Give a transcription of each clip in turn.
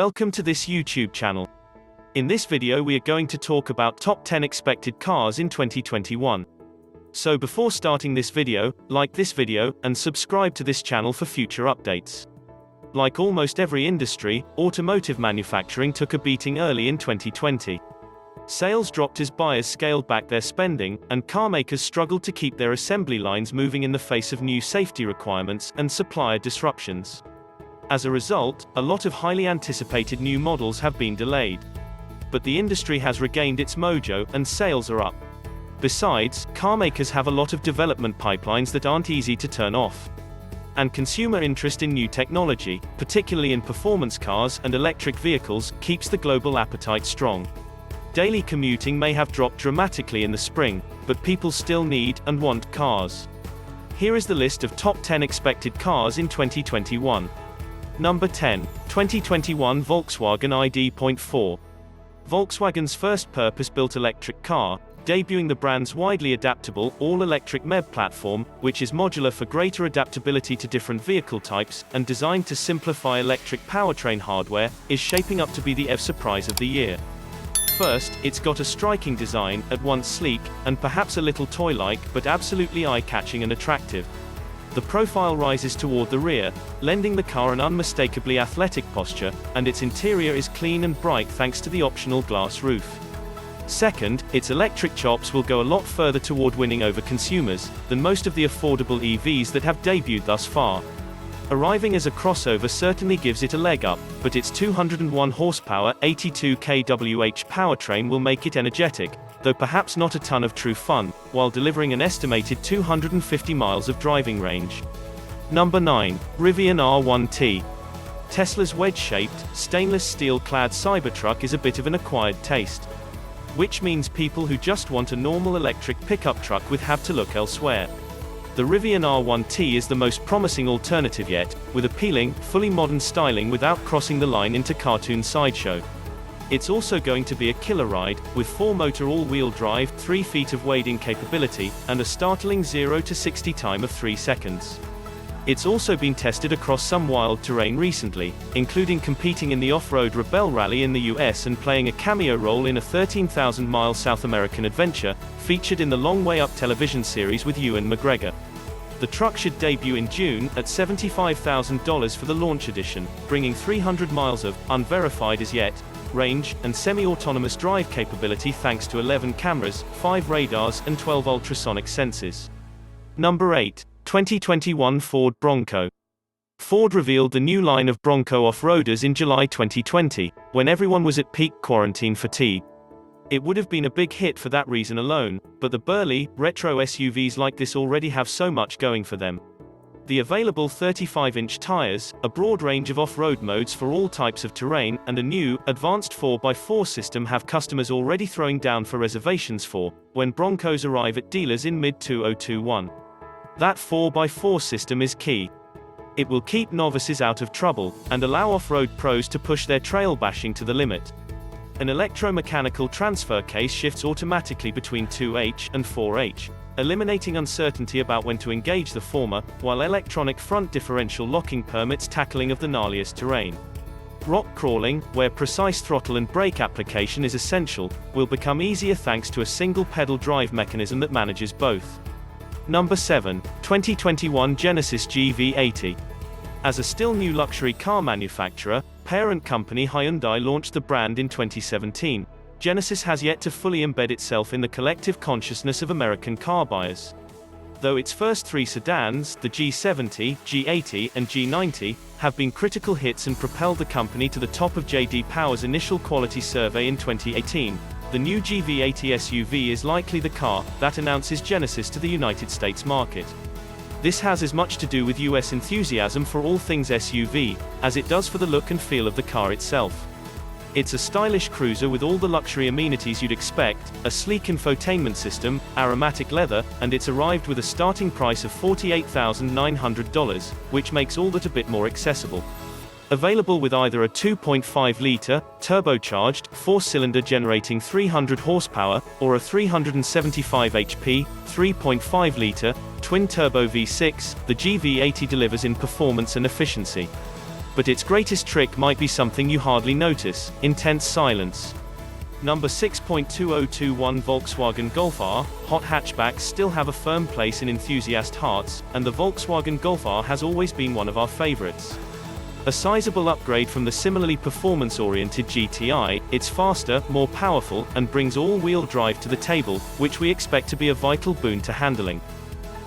Welcome to this YouTube channel. In this video we are going to talk about top 10 expected cars in 2021. So before starting this video, like this video, and subscribe to this channel for future updates. Like almost every industry, automotive manufacturing took a beating early in 2020. Sales dropped as buyers scaled back their spending, and carmakers struggled to keep their assembly lines moving in the face of new safety requirements and supplier disruptions. As a result, a lot of highly anticipated new models have been delayed. But the industry has regained its mojo, and sales are up. Besides, carmakers have a lot of development pipelines that aren't easy to turn off. And consumer interest in new technology, particularly in performance cars and electric vehicles, keeps the global appetite strong. Daily commuting may have dropped dramatically in the spring, but people still need and want cars. Here is the list of top 10 expected cars in 2021. Number 10. 2021 Volkswagen ID.4. Volkswagen's first purpose-built electric car, debuting the brand's widely adaptable, all-electric MEB platform, which is modular for greater adaptability to different vehicle types, and designed to simplify electric powertrain hardware, is shaping up to be the EV surprise of the year. First, it's got a striking design, at once sleek, and perhaps a little toy-like, but absolutely eye-catching and attractive. The profile rises toward the rear, lending the car an unmistakably athletic posture, and its interior is clean and bright thanks to the optional glass roof. Second, its electric chops will go a lot further toward winning over consumers than most of the affordable EVs that have debuted thus far. Arriving as a crossover certainly gives it a leg up, but its 201 horsepower, 82 kWh powertrain will make it energetic, though perhaps not a ton of true fun, while delivering an estimated 250 miles of driving range. Number 9. Rivian R1T. Tesla's wedge-shaped, stainless steel-clad Cybertruck is a bit of an acquired taste. Which means people who just want a normal electric pickup truck would have to look elsewhere. The Rivian R1T is the most promising alternative yet, with appealing, fully modern styling without crossing the line into cartoon sideshow. It's also going to be a killer ride, with 4-motor all-wheel drive, 3 feet of wading capability, and a startling 0 to 60 time of 3 seconds. It's also been tested across some wild terrain recently, including competing in the off-road Rebel Rally in the US and playing a cameo role in a 13,000-mile South American adventure, featured in the Long Way Up television series with Ewan McGregor. The truck should debut in June, at $75,000 for the launch edition, bringing 300 miles of, unverified as yet, range, and semi-autonomous drive capability thanks to 11 cameras, 5 radars, and 12 ultrasonic sensors. Number 8. 2021 Ford Bronco. Ford revealed the new line of Bronco off-roaders in July 2020, when everyone was at peak quarantine fatigue. It would have been a big hit for that reason alone, but the burly, retro SUVs like this already have so much going for them. The available 35-inch tires, a broad range of off-road modes for all types of terrain, and a new, advanced 4x4 system have customers already throwing down for reservations for, when Broncos arrive at dealers in mid-2021. That 4x4 system is key. It will keep novices out of trouble, and allow off-road pros to push their trail bashing to the limit. An electromechanical transfer case shifts automatically between 2H and 4H, eliminating uncertainty about when to engage the former, while electronic front differential locking permits tackling of the gnarliest terrain. Rock crawling, where precise throttle and brake application is essential, will become easier thanks to a single pedal drive mechanism that manages both. Number 7. 2021 Genesis GV80. As a still new luxury car manufacturer, parent company Hyundai launched the brand in 2017, Genesis has yet to fully embed itself in the collective consciousness of American car buyers. Though its first 3 sedans, the G70, G80, and G90, have been critical hits and propelled the company to the top of J.D. Power's initial quality survey in 2018, the new GV80 SUV is likely the car that announces Genesis to the United States market. This has as much to do with US enthusiasm for all things SUV, as it does for the look and feel of the car itself. It's a stylish cruiser with all the luxury amenities you'd expect, a sleek infotainment system, aromatic leather, and it's arrived with a starting price of $48,900, which makes all that a bit more accessible. Available with either a 2.5-litre, turbocharged, 4-cylinder generating 300 horsepower, or a 375 HP, 3.5-litre, twin-turbo V6, the GV80 delivers in performance and efficiency. But its greatest trick might be something you hardly notice: intense silence. Number 6.2021 Volkswagen Golf R. Hot hatchbacks still have a firm place in enthusiast hearts, and the Volkswagen Golf R has always been one of our favorites. A sizable upgrade from the similarly performance-oriented GTI, it's faster, more powerful, and brings all-wheel drive to the table, which we expect to be a vital boon to handling.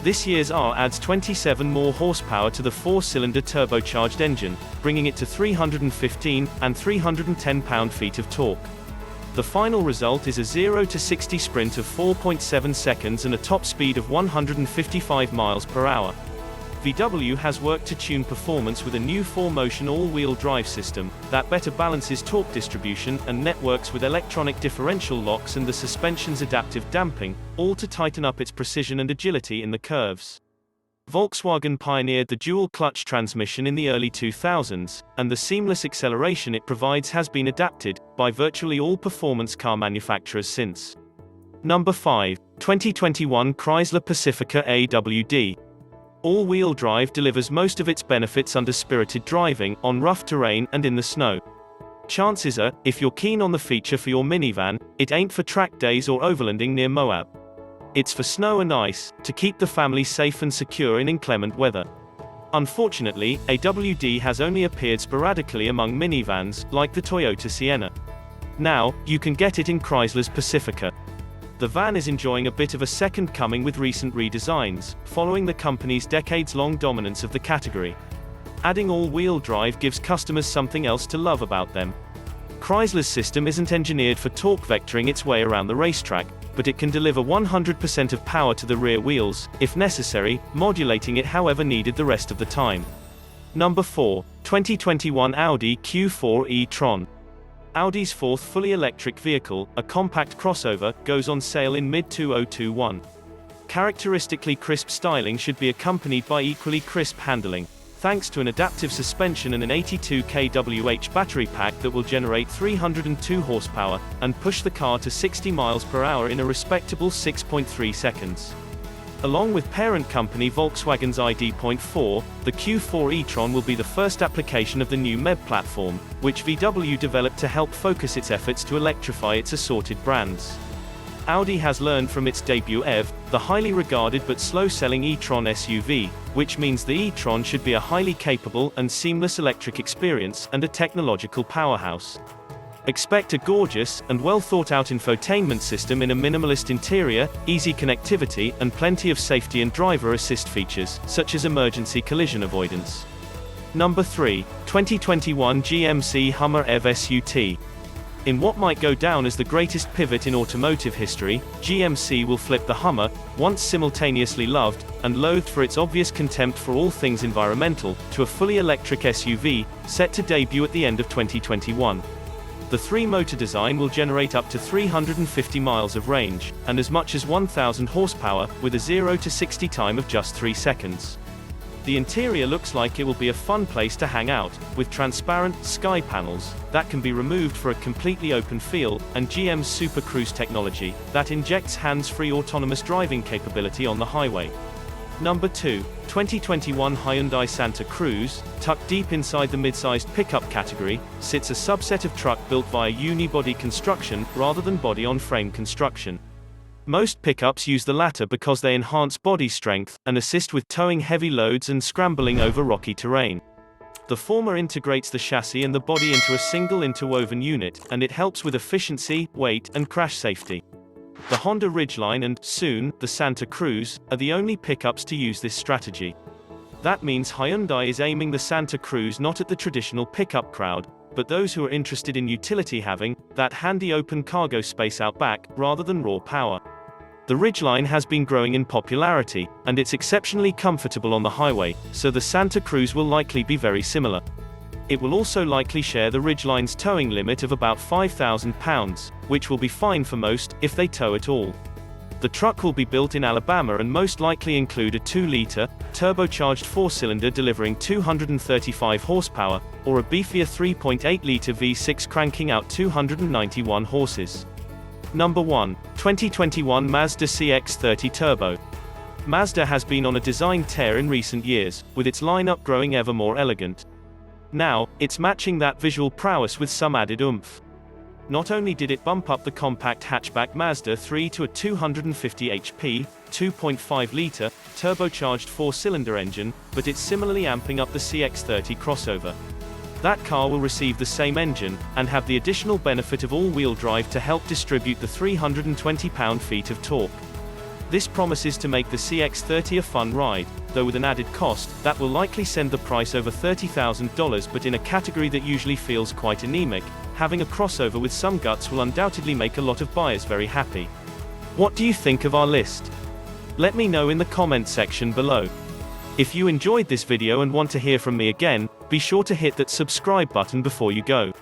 This year's R adds 27 more horsepower to the 4-cylinder turbocharged engine, bringing it to 315 and 310 pound-feet of torque. The final result is a 0 to 60 sprint of 4.7 seconds and a top speed of 155 miles per hour. VW has worked to tune performance with a new 4-motion all-wheel drive system that better balances torque distribution and networks with electronic differential locks and the suspension's adaptive damping, all to tighten up its precision and agility in the curves. Volkswagen pioneered the dual-clutch transmission in the early 2000s, and the seamless acceleration it provides has been adapted by virtually all performance car manufacturers since. Number 5. 2021 Chrysler Pacifica AWD. All-wheel drive delivers most of its benefits under spirited driving, on rough terrain, and in the snow. Chances are, if you're keen on the feature for your minivan, it ain't for track days or overlanding near Moab. It's for snow and ice, to keep the family safe and secure in inclement weather. Unfortunately, AWD has only appeared sporadically among minivans, like the Toyota Sienna. Now, you can get it in Chrysler's Pacifica. The van is enjoying a bit of a second coming with recent redesigns, following the company's decades-long dominance of the category. Adding all-wheel drive gives customers something else to love about them. Chrysler's system isn't engineered for torque vectoring its way around the racetrack, but it can deliver 100% of power to the rear wheels, if necessary, modulating it however needed the rest of the time. Number 4. 2021 Audi Q4 E-Tron. Audi's fourth fully electric vehicle, a compact crossover, goes on sale in mid-2021. Characteristically crisp styling should be accompanied by equally crisp handling, thanks to an adaptive suspension and an 82 kWh battery pack that will generate 302 horsepower, and push the car to 60 miles per hour in a respectable 6.3 seconds. Along with parent company Volkswagen's ID.4, the Q4 E-Tron will be the first application of the new MEB platform, which VW developed to help focus its efforts to electrify its assorted brands. Audi has learned from its debut EV, the highly regarded but slow-selling e-tron SUV, which means the e-tron should be a highly capable and seamless electric experience and a technological powerhouse. Expect a gorgeous and well-thought-out infotainment system in a minimalist interior, easy connectivity, and plenty of safety and driver assist features, such as emergency collision avoidance. Number 3. 2021 GMC Hummer EV SUT. In what might go down as the greatest pivot in automotive history, GMC will flip the Hummer, once simultaneously loved and loathed for its obvious contempt for all things environmental, to a fully electric SUV, set to debut at the end of 2021. The 3-motor design will generate up to 350 miles of range, and as much as 1,000 horsepower, with a 0 to 60 time of just 3 seconds. The interior looks like it will be a fun place to hang out, with transparent sky panels that can be removed for a completely open feel, and GM's Super Cruise technology that injects hands-free autonomous driving capability on the highway. Number 2. 2021 Hyundai Santa Cruz, tucked deep inside the mid-sized pickup category, sits a subset of truck built via unibody construction rather than body-on-frame construction. Most pickups use the latter because they enhance body strength and assist with towing heavy loads and scrambling over rocky terrain. The former integrates the chassis and the body into a single interwoven unit, and it helps with efficiency, weight, and crash safety. The Honda Ridgeline and, soon, the Santa Cruz, are the only pickups to use this strategy. That means Hyundai is aiming the Santa Cruz not at the traditional pickup crowd, but those who are interested in utility, having that handy open cargo space out back, rather than raw power. The Ridgeline has been growing in popularity, and it's exceptionally comfortable on the highway, so the Santa Cruz will likely be very similar. It will also likely share the Ridgeline's towing limit of about 5,000 pounds, which will be fine for most, if they tow at all. The truck will be built in Alabama and most likely include a 2-liter, turbocharged 4-cylinder delivering 235 horsepower, or a beefier 3.8-liter V6 cranking out 291 horses. Number 1. 2021 Mazda CX-30 Turbo. Mazda has been on a design tear in recent years, with its lineup growing ever more elegant. Now, it's matching that visual prowess with some added oomph. Not only did it bump up the compact hatchback Mazda 3 to a 250 HP, 2.5-liter, turbocharged 4-cylinder engine, but it's similarly amping up the CX-30 crossover. That car will receive the same engine, and have the additional benefit of all-wheel drive to help distribute the 320 pound-feet of torque. This promises to make the CX-30 a fun ride, though with an added cost, that will likely send the price over $30,000, but in a category that usually feels quite anemic, having a crossover with some guts will undoubtedly make a lot of buyers very happy. What do you think of our list? Let me know in the comment section below. If you enjoyed this video and want to hear from me again, be sure to hit that subscribe button before you go.